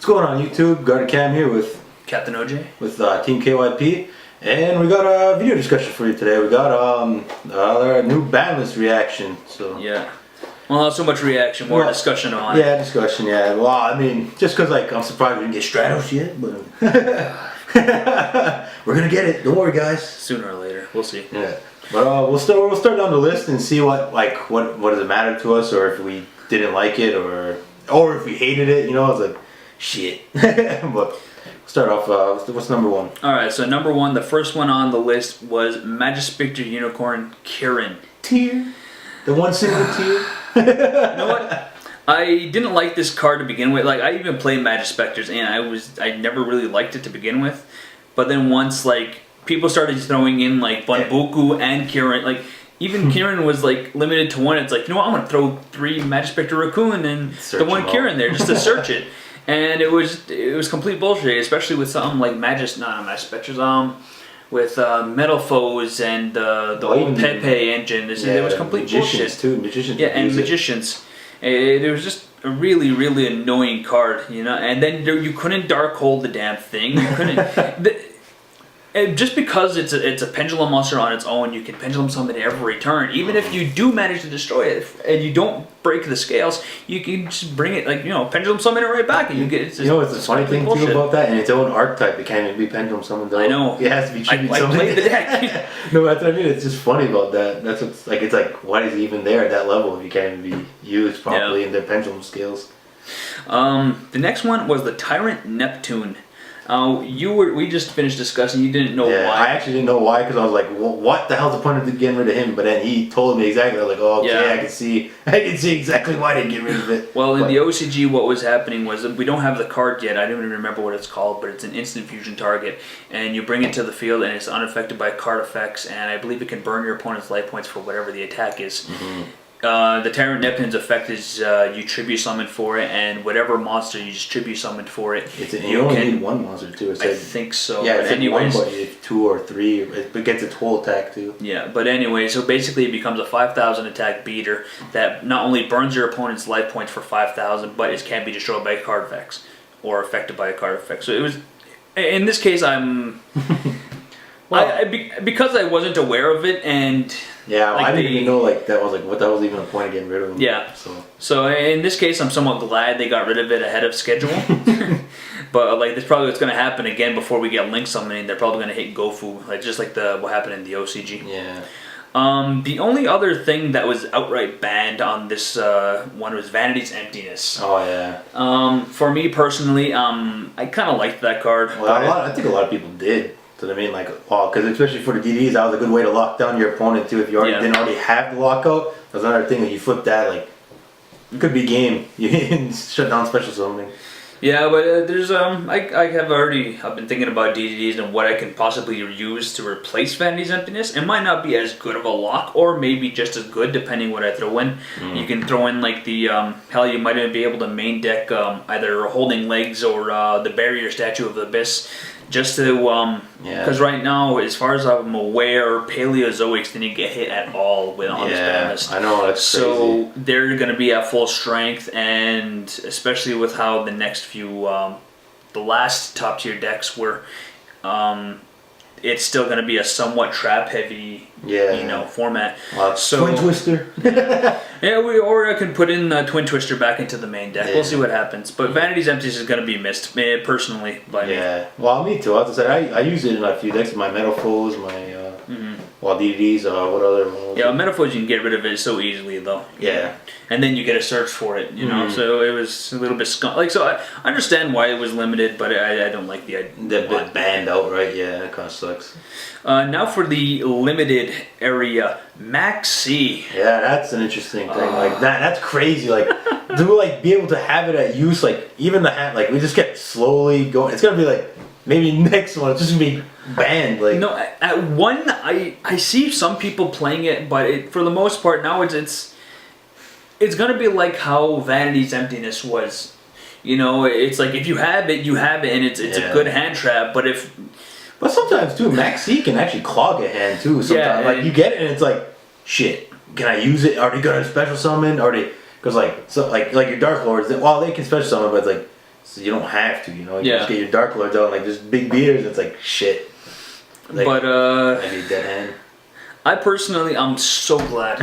going on YouTube? Guard Cam here with Captain OJ. With Team KYP, and we got a video discussion for you today. We got our new Banlist reaction. So yeah, well, not so much reaction, more discussion on it. Yeah, discussion. Yeah, well, I mean, just because like I'm surprised we didn't get Stratos yet, but we're gonna get it. Don't worry, guys. Sooner or later, we'll see. Yeah, but we'll start down the list and see what does it matter to us, or if we didn't like it, or if we hated it. You know, it's like shit. But start off. What's number one? All right, so number one, the first one on the list was Magispector Unicorn Kirin. Tear, the one single tear. You know what? I didn't like this card to begin with. Like, I even played Magispectors, and I never really liked it to begin with. But then once like people started throwing in like Bunbuku and Kirin, like even Kirin was like limited to one. It's like, you know what? I'm gonna throw 3 Magispector Raccoon and the one Kirin there just to search it. And it was complete bullshit, especially with something like Magispectors, with Metal Foes and the old Pepe engine. It was complete bullshit. Magicians. Yeah, and Magicians. It was just a really, really annoying card, you know. And then you couldn't dark hold the damn thing. You couldn't. Just because it's a pendulum monster on its own, you can pendulum summon it every turn. Even if you do manage to destroy it and you don't break the scales, you can just bring it, like, you know, pendulum summon it right back, and you get. You know what's the funny thing too about that? In its own archetype, it can't even be pendulum summoned. I know. It has to be tribute summoned. I played the deck. No, that's what I mean. It's just funny about that. That's what's like. It's like, why is he even there at that level if he can't even be used properly in their pendulum scales? The next one was the Tyrant Neptune. We just finished discussing. You didn't know why. I actually didn't know why, because I was like, well, what the hell's the point of getting rid of him? But then he told me exactly. I was like, oh, okay, yeah. I can see exactly why they get rid of it. Well, in the OCG, what was happening was that we don't have the card yet. I don't even remember what it's called, but it's an instant fusion target, and you bring it to the field, and it's unaffected by card effects, and I believe it can burn your opponent's life points for whatever the attack is. Mm-hmm. The Tyrant Neptune's effect is you tribute summon for it, and whatever monster you just tribute summon for it. You only need one monster too. I think so. Yeah, but anyways, one, but if 2 or 3, it gets its whole attack too. Yeah, but anyway, so basically it becomes a 5,000 attack beater that not only burns your opponent's life points for 5,000, but it can be destroyed by card effects or affected by a card effect. So it was, in this case, I'm. Well, because I wasn't aware of it, and yeah, I didn't even know what that was even a point of getting rid of them. Yeah. So in this case, I'm somewhat glad they got rid of it ahead of schedule. But like, this probably what's going to happen again before we get Link summoning. They're probably going to hit Gofu, like just like what happened in the OCG. Yeah. The only other thing that was outright banned on this one was Vanity's Emptiness. Oh yeah. For me personally, I kind of liked that card. Well, I think a lot of people did. So I mean, because especially for the DDs, that was a good way to lock down your opponent too. If you didn't already have the lockout, that's another thing that you flip that, like, it could be game. You can shut down special summoning. Yeah, but there's I've been thinking about DDs and what I can possibly use to replace Vanity's Emptiness. It might not be as good of a lock, or maybe just as good depending what I throw in. You can throw in like the hell, you might even be able to main deck either Holding Legs or the Barrier Statue of the Abyss. Just to, because right now, as far as I'm aware, Paleozoics didn't get hit at all on this ban list. I know, that's crazy. So they're going to be at full strength, and especially with how the next few, the last top tier decks were, it's still going to be a somewhat trap heavy, format. So Twin Twister. Or I could put in Twin Twister back into the main deck. We'll see what happens. But Vanity's Emptiness is going to be missed, personally, by me. Yeah, well, me too. As I said, I use it in a few decks. My Metal Foes, my DVDs. What other ones? Yeah, Metal Foes, you can get rid of it so easily, though. Yeah. And then you get a search for it, you know. So it was a little bit so I understand why it was limited, but I don't like the idea. The banned outright. Yeah, that kind of sucks. Now for the limited area, Max C. Yeah, that's an interesting thing. Like that's crazy. Like, to be able to have it at use, like even the hat, like we just kept slowly going. It's gonna be like maybe next one, it's just gonna be banned. Like, no, at one, I see some people playing it, but for the most part now it's gonna be like how Vanity's Emptiness was. You know, it's like if you have it, and it's a good hand trap. But sometimes too, Max C can actually clog a hand too. Sometimes, like you get it and it's like, shit, can I use it? Are they gonna special summon? Because like your Dark Lords, well, they can special summon, but it's like So you don't have to, you know. You Yeah. just get your Dark Lords out, like just big beaters. It's like shit. Like, but I need dead hand. I personally, I'm so glad,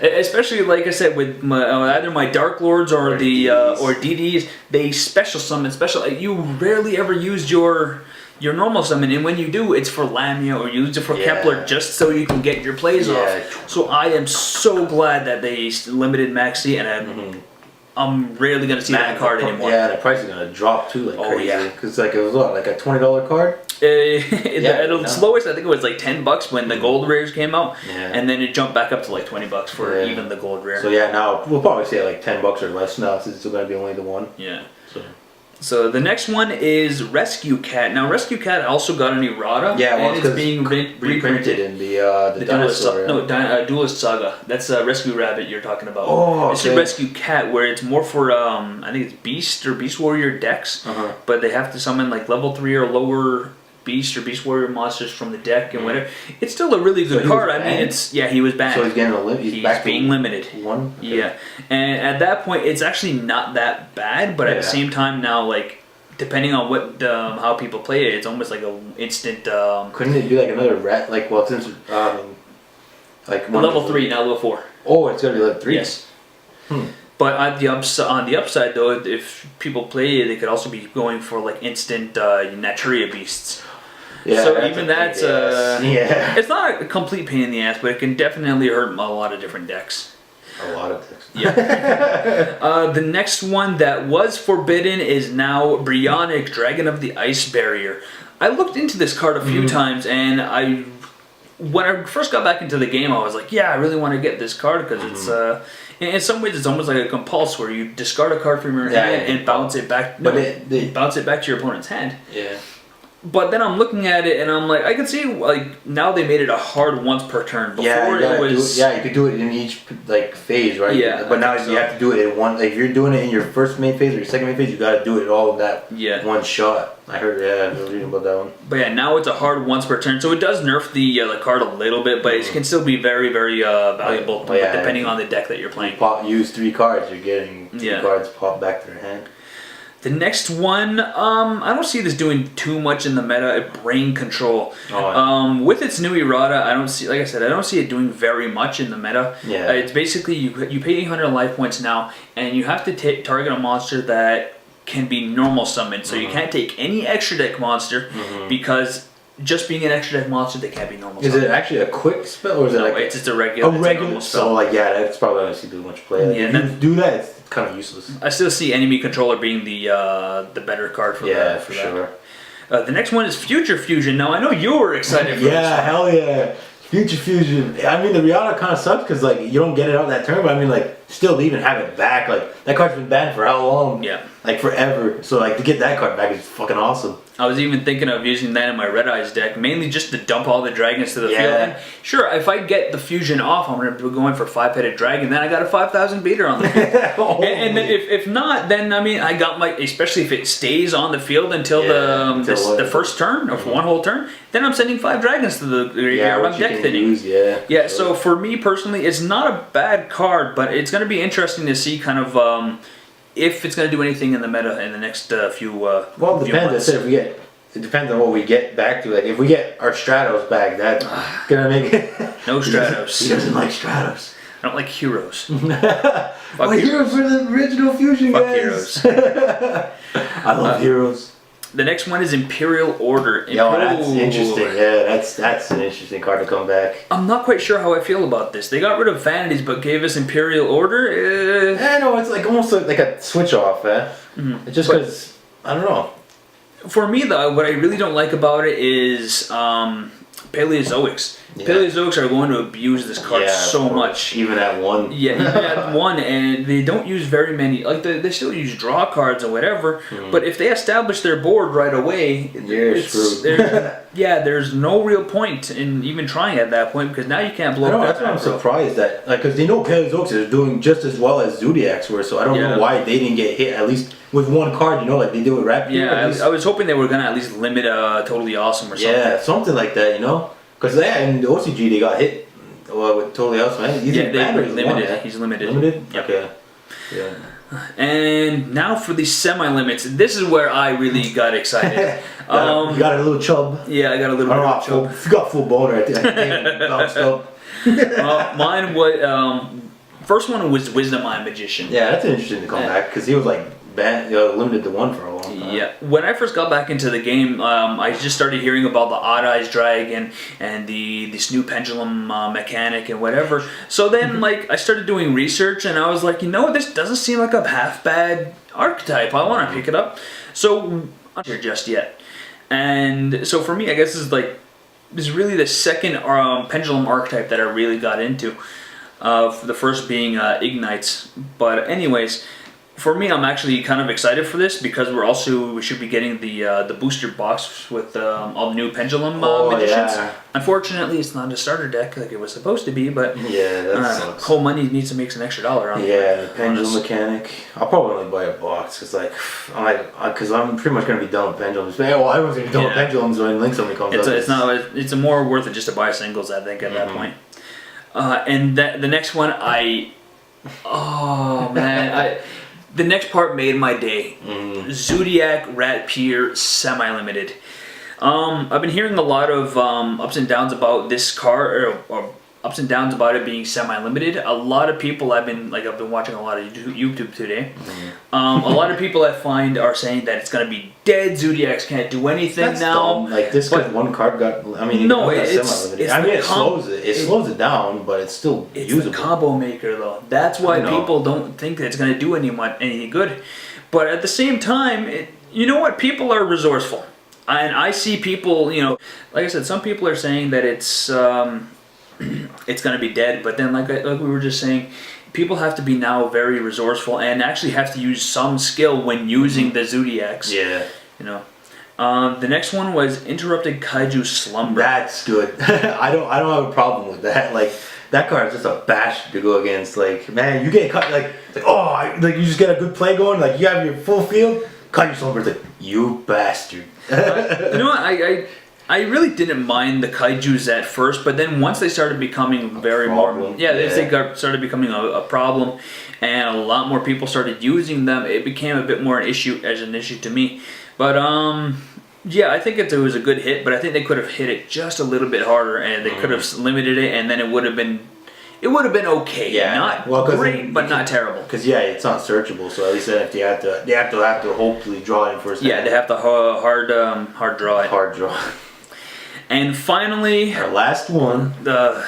especially like I said with either my Dark Lords or the or DDs. They special summon You rarely ever used your normal summon, and when you do, it's for Lamia or you use it for Kepler just so you can get your plays off. So I am so glad that they limited Maxi, and I'm rarely gonna see that card anymore. Yeah, the price is gonna drop too, like crazy. Yeah, because like it was what, like a $20 card. At its lowest, I think it was like $10 when the gold rares came out, and then it jumped back up to like $20 for even the gold rare. So yeah, now we'll probably say like $10 or less now, since it's still gonna be only the one. Yeah. So the next one is Rescue Cat. Now Rescue Cat also got an errata. Yeah, well, and it's being reprinted in the dinosaur. Duelist Saga. That's Rescue Rabbit you're talking about. Oh, It's a Rescue Cat where it's more for I think it's Beast or Beast Warrior decks, but they have to summon like level 3 or lower Beast or Beast Warrior monsters from the deck and whatever. It's still a really good card. I mean, he was banned. So he's getting a limit. He's being limited. One. Okay. Yeah, and at that point, it's actually not that bad. But at the same time, now like depending on what how people play it, it's almost like a instant. Couldn't it do like another rat? Like since like level 3, not level 4. Oh, it's gonna be level 3. Yes. But on the upside though, if people play it, they could also be going for like instant Naturia beasts. Yeah, so even that's yeah. It's not a complete pain in the ass, but it can definitely hurt a lot of different decks. A lot of decks. Yeah. The next one that was forbidden is now Brionic, Dragon of the Ice Barrier. I looked into this card a few times, and when I first got back into the game, I was like, yeah, I really want to get this card because it's in some ways it's almost like a compulse where you discard a card from your hand and bounce it back. Bounce it back to your opponent's hand. Yeah. But then I'm looking at it and I'm like, I can see like now they made it a hard once per turn. Before it was you could do it in each like phase, right? Yeah. But now you have to do it in one. Like if you're doing it in your first main phase or your second main phase, you got to do it all in that one shot. I heard. I was reading about that one. But yeah, now it's a hard once per turn, so it does nerf the card a little bit, but it can still be very, very valuable depending on the deck that you're playing. Use 3 cards, you're getting 2 cards pop back to their hand. The next one, I don't see this doing too much in the meta. Brain Control. With its new errata, I don't see it doing very much in the meta. Yeah. It's basically you pay 800 life points now, and you have to target a monster that can be normal summoned. So you can't take any extra deck monster because just being an extra deck monster, they can't be normal summoned. Is it actually a quick spell, or is it no, like it's just a regular? A regular spell. So like that's probably not too much play. Like, if you do that, it's kind of useless. I still see Enemy Controller being the better card for that. For sure. The next one is Future Fusion. Now I know you were excited for this. Yeah, hell yeah. Future Fusion. I mean, the Rihanna kind of sucks because like you don't get it out that turn, but I mean, like still to even have it back, like that card's been banned for how long? Yeah, like forever. So like to get that card back is fucking awesome. I was even thinking of using that in my Red Eyes deck, mainly just to dump all the dragons to the field. And sure, if I get the fusion off, I'm going to be going for 5-headed dragon. Then I got a 5,000 beater on the field. and then if not, then I mean I got my, especially if it stays on the field until the first turn or for one whole turn, then I'm sending 5 dragons to the graveyard. I'm deck thinning. Sure. So for me personally, it's not a bad card, but it's going to be interesting to see kind of. If it's going to do anything in the meta in the next few well, it depends. months. I said it depends on what we get back to. Like if we get our Stratos back, that's gonna make it. No Stratos. He doesn't like Stratos. I don't like heroes. Fuck heroes for the original Fusion Fuck guys. Heroes. I love heroes. The next one is Imperial Order. That's interesting. Yeah, that's an interesting card to come back. I'm not quite sure how I feel about this. They got rid of Vanities, but gave us Imperial Order. No, it's like almost like a switch off. It's just because I don't know. For me, though, what I really don't like about it is Paleozoics. Yeah. Paleozoics are going to abuse this card so much. Even at 1. Yeah, even at 1, and they don't use very many. Like they still use draw cards or whatever. But if they establish their board right away, you're screwed. There's no real point in even trying at that point because now you can't blow. That's why I'm surprised that because they know Paleozoics is doing just as well as Zodiacs were, so I don't know why they didn't get hit at least with 1 card. Like they do with Raptor. Yeah, I was hoping they were gonna at least limit Totally Awesome or something. Yeah, something like that. Because in the OCG they got hit with Totally Awesome. He's limited. He's limited. Limited? Yep. Okay. Yeah. And now for the semi-limits. This is where I really got excited. You got a little chub. Yeah, I got a little bit of chub. If you got full boner, I think bounced up. Mine was first one was Wisdom Eye Magician. Yeah, that's interesting to come back because he was like limited to one for a long time. Yeah, when I first got back into the game, I just started hearing about the Odd Eyes Dragon and this new pendulum mechanic and whatever. So then, like, I started doing research and I was like, this doesn't seem like a half bad archetype. I want to pick it up. So I'm not here just yet. And so for me, I guess this is really the second pendulum archetype that I really got into. The first being Ignites. But anyways, for me, I'm actually kind of excited for this because we should be getting the booster box with all the new pendulum magicians. Yeah. Unfortunately, it's not a starter deck like it was supposed to be, but yeah, that sucks. Whole Money needs to make some extra dollar on it. Yeah, the pendulum mechanic. I'll probably only buy a box because I'm pretty much gonna be done with pendulums. Well, everyone's gonna be done with pendulums when Link something comes out. It's more worth it just to buy singles, I think, at that point. And the next one, the next part made my day. Zodiac Rat Pier Semi-Limited. I've been hearing a lot of ups and downs about this card, or ups and downs about it being semi-limited. A lot of people I've been watching a lot of YouTube today. A lot of people I find are saying that it's gonna be dead. Zodiacs can't do anything That's now. Dumb. Like this, because one card got. I mean, no, it's semi-limited. It slows it down, but it's still usable. It's the combo maker though. That's why people don't think that it's gonna do anything good. But at the same time, you know what? People are resourceful, and I see people. Like I said, some people are saying that it's going to be dead, but then like we were just saying, people have to be now very resourceful and actually have to use some skill when using the Zodiacs. Yeah. The next one was Interrupted Kaiju Slumber. That's good. I don't have a problem with that. Like that card is just a bash to go against. Like, man, you get cut you just get a good play going. Like you have your full field. Kaiju Slumber is like, you bastard. You know what? I really didn't mind the kaijus at first, but then once they started becoming started becoming a problem, and a lot more people started using them, it became a bit more an issue to me. But I think it was a good hit, but I think they could have hit it just a little bit harder, and they could have limited it, and then it would have been okay. Yeah, not great, but not terrible. Because it's not searchable, so at least then if they have to hopefully draw it first. Yeah, they have to hard draw it. Hard draw. And finally, our last one,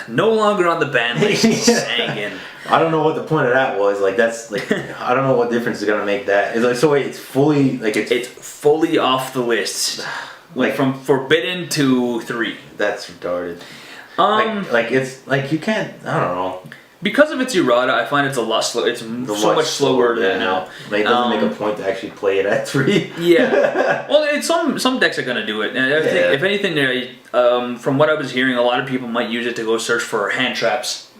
no longer on the ban list, Sangan. I don't know what the point of that was. Like that's like I don't know what difference is gonna make that. It's like it's fully it's fully off the list, like from forbidden to 3. That's retarded. It's like you can't. I don't know. Because of its errata, I find it's a lot slow. It's so much slower than now. Like, it doesn't make a point to actually play it at 3. Yeah. Well, some decks are gonna do it. And I think, if anything, from what I was hearing, a lot of people might use it to go search for hand traps.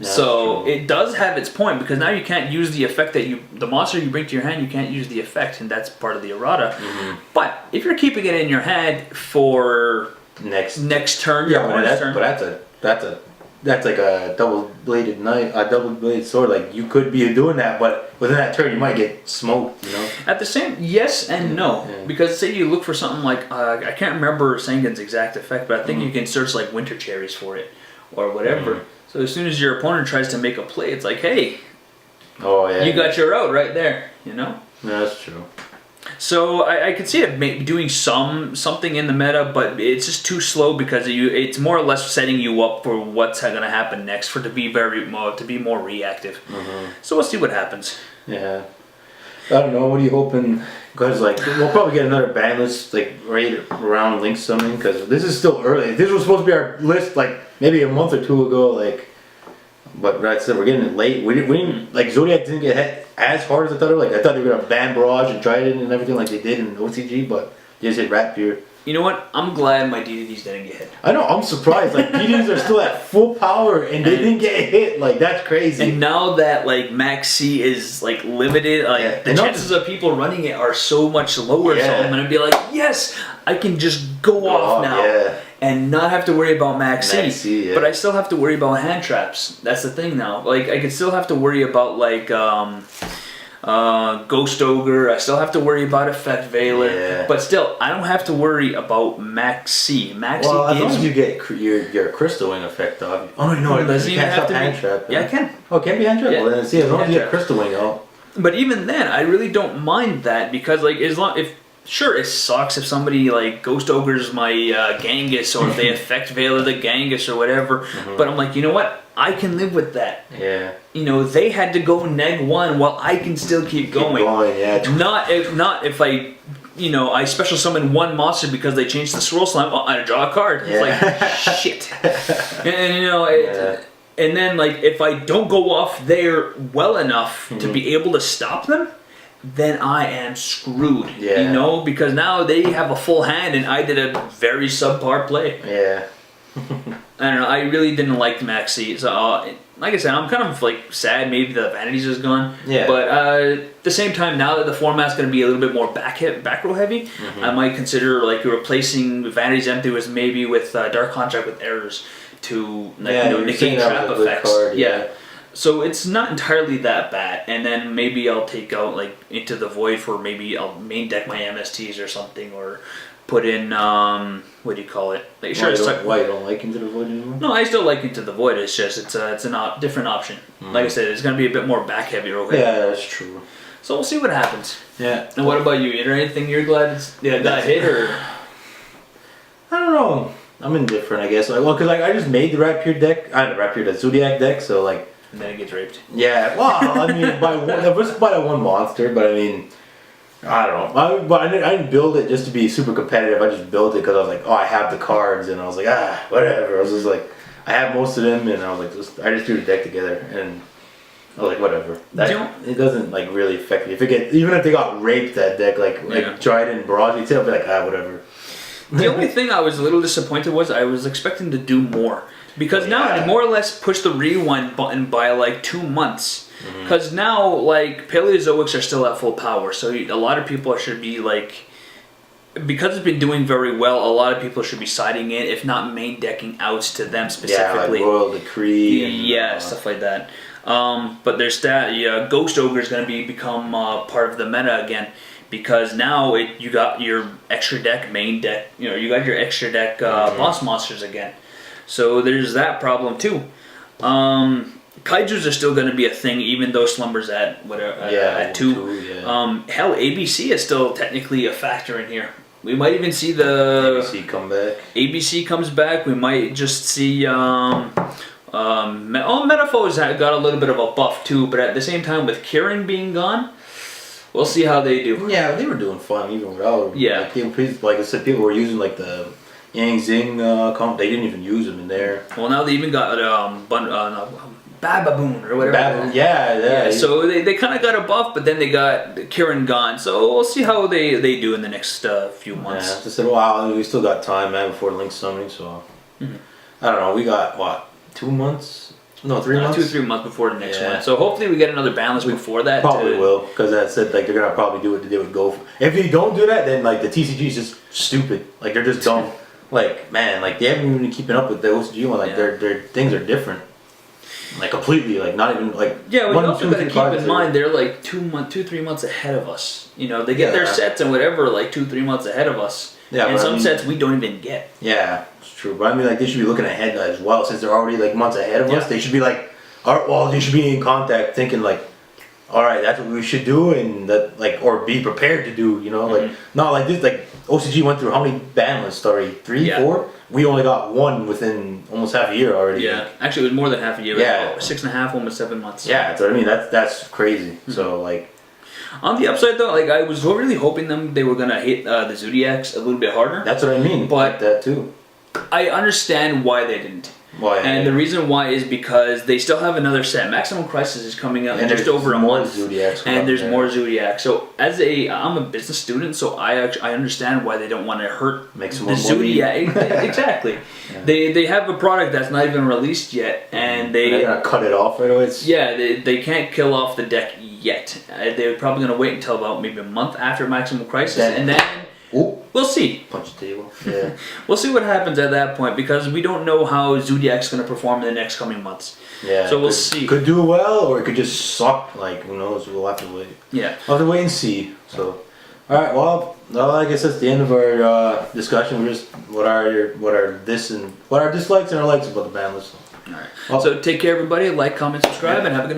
So it does have its point, because now you can't use the effect the monster you bring to your hand. You can't use the effect, and that's part of the errata. But if you're keeping it in your hand for next turn, that's like a double-bladed knife, a double-bladed sword. Like you could be doing that, but within that turn, you might get smoked. At the same, yes and no, because say you look for something like I can't remember Sangan's exact effect, but I think you can search like Winter Cherries for it or whatever. So as soon as your opponent tries to make a play, it's like, hey, you got your out right there. Yeah, that's true. So I could see it doing something in the meta, but it's just too slow because it's more or less setting you up for what's going to happen next to be more reactive. So we'll see what happens. Yeah, I don't know. What are you hoping? Because we'll probably get another ban list right around Link Summoning, because this is still early. This was supposed to be our list maybe a month or 2 ago. But like I said, we're getting it late. We didn't Zodiac didn't get hit as hard as I thought it would. I thought they were gonna ban Barrage and Trident and everything like they did in OCG, but they just hit Rat Pier. You know what? I'm glad my DDDs didn't get hit. I know. I'm surprised. DDDs are still at full power and they didn't get hit. That's crazy. And now that Max C is limited, the chances of people running it are so much lower. So I'm gonna be yes, I can just go off now. Yeah. And not have to worry about Max C, yeah. But I still have to worry about hand traps. That's the thing now. I could still have to worry about Ghost Ogre. I still have to worry about Effect Veiler. Yeah. But still, I don't have to worry about Maxi. Maxi Well, as long gives as you get your Crystal Wing effect off. Oh no, It doesn't you even can't have stop to hand be. trap. Yeah, I can. Oh, it can be hand trap. Yeah. Well, then see, as long as you Hand get trap. Crystal Wing out. But even then, I really don't mind that because, like, as long if sure it sucks if somebody like Ghost Ogre's my Genghis or if they Effect Veiler the Genghis or whatever. But I'm like, you know what? I can live with that. Yeah. You know, they had to go neg-1 while I can still keep going. Yeah. Not if I, you know, I special summon one monster because they changed the swirl slime. Oh, I draw a card. It's like shit. And you know, and then like if I don't go off there well enough to be able to stop them, then I am screwed. Yeah. You know, because now they have a full hand and I did a very subpar play. Yeah. I don't know. I really didn't like Maxi. So, like I said, I'm kind of like sad. Maybe the Vanities is gone. Yeah. But at the same time, now that the format's going to be a little bit more back row heavy, I might consider like replacing Vanities Empty with maybe with Dark Contract with Errors to like, negate trap effects. Card, yeah. So it's not entirely that bad, and then maybe I'll take out like Into the Void for maybe I'll main deck my MSTs or something, or put in what do you call it? Like, Why you don't like Into the Void anymore? No, I still like Into the Void. It's just it's a different option. Like I said, it's gonna be a bit more back heavy. Okay. Yeah, that's true. So we'll see what happens. Yeah. And what about you? Is there anything you're glad got hit or? I don't know. I'm indifferent, I guess. Like, well, because like I just made the Rapier deck. I had a Rapier, the Zodiac deck, so like. And then it gets raped. Yeah. Well, I mean, just by that one monster, but I mean. I don't know. But I didn't build it just to be super competitive. I just built it because I was like, oh, I have the cards, and I was like, whatever. I was just like, I have most of them, and I was like, I just threw the deck together, and I was like, whatever. It doesn't like really affect me. Even if they got raped, that deck, like Trident and Barrage, I'll be like, whatever. The only thing I was a little disappointed was I was expecting to do more. Because now I more or less pushed the rewind button by like 2 months. Because now, like, Paleozoics are still at full power, so a lot of people should be, like, because it's been doing very well, a lot of people should be siding in, if not main decking outs to them specifically. Yeah, like Royal Decree. And, stuff like that. But there's that, Ghost Ogre is going to become part of the meta again, because now you got your extra deck, main deck, you got your extra deck boss monsters again. So there's that problem too. Kaijus are still going to be a thing, even though Slumber's at at 2. Hell, ABC is still technically a factor in here. We might even see the ABC come back. ABC comes back. We might just see. Metaphors got a little bit of a buff too, but at the same time, with Kieran being gone, we'll see how they do. Yeah, they were doing fun even without. Yeah. Like I said, people were using like the Yang Zing comp. They didn't even use them in there. Well, now they even got Bababoon or whatever. Yeah. So they kind of got a buff, but then they got Kieran gone. So we'll see how they do in the next few months. Yeah, I said, wow, we still got time, man, before Link summoning. So I don't know. We got what, 2 months? No, 3 months. 2 or 3 months before the next one. So hopefully we get another balance before that. Probably will, because I said like they're gonna probably do what they did with Go. If you don't do that, then like the TCG is just stupid. Like they're just dumb. Like man, like they haven't even been keeping up with the OCG one. Like their things are different. Like completely, like not even like. Yeah, we also got to keep in mind they're like 2-3 months ahead of us. They get their sets and whatever like 2-3 months ahead of us. Yeah, and some sets we don't even get. Yeah, it's true. But I mean, like they should be looking ahead as well, since they're already like months ahead of us. They should be like, they should be in contact, thinking like, all right, that's what we should do, and that like, or be prepared to do. Like not like this. Like OCG went through how many ban lists already? 3, 4. We only got one within almost half a year already. Yeah, actually, it was more than half a year. Yeah, 6.5, almost 7 months. Yeah, that's what I mean. That's crazy. So like, on the upside though, like I was really hoping they were gonna hit the Zodiacs a little bit harder. That's what I mean. But like that too. I understand why they didn't. Why? And the reason why is because they still have another set. Maximum Crisis is coming out in just over a month. And there's more Zodiacs. So I'm a business student, so I understand why they don't want to hurt the Zodiac. Exactly. They have a product that's not even released yet, and they're gonna cut it off right away. They can't kill off the deck yet. They're probably gonna wait until about maybe a month after Maximum Crisis, and then. Well, we'll see. Punch the table. Yeah. We'll see what happens at that point because we don't know how Zodiac's going to perform in the next coming months. Yeah. So we'll see. Could do well, or it could just suck. Like, who knows? We'll have to wait. Yeah. We'll have to wait and see. So, all right. Well, I guess that's the end of our discussion. We're just what are dislikes and our likes about the ban list. All right. Well, so take care, everybody. Like, comment, subscribe, and have a good night.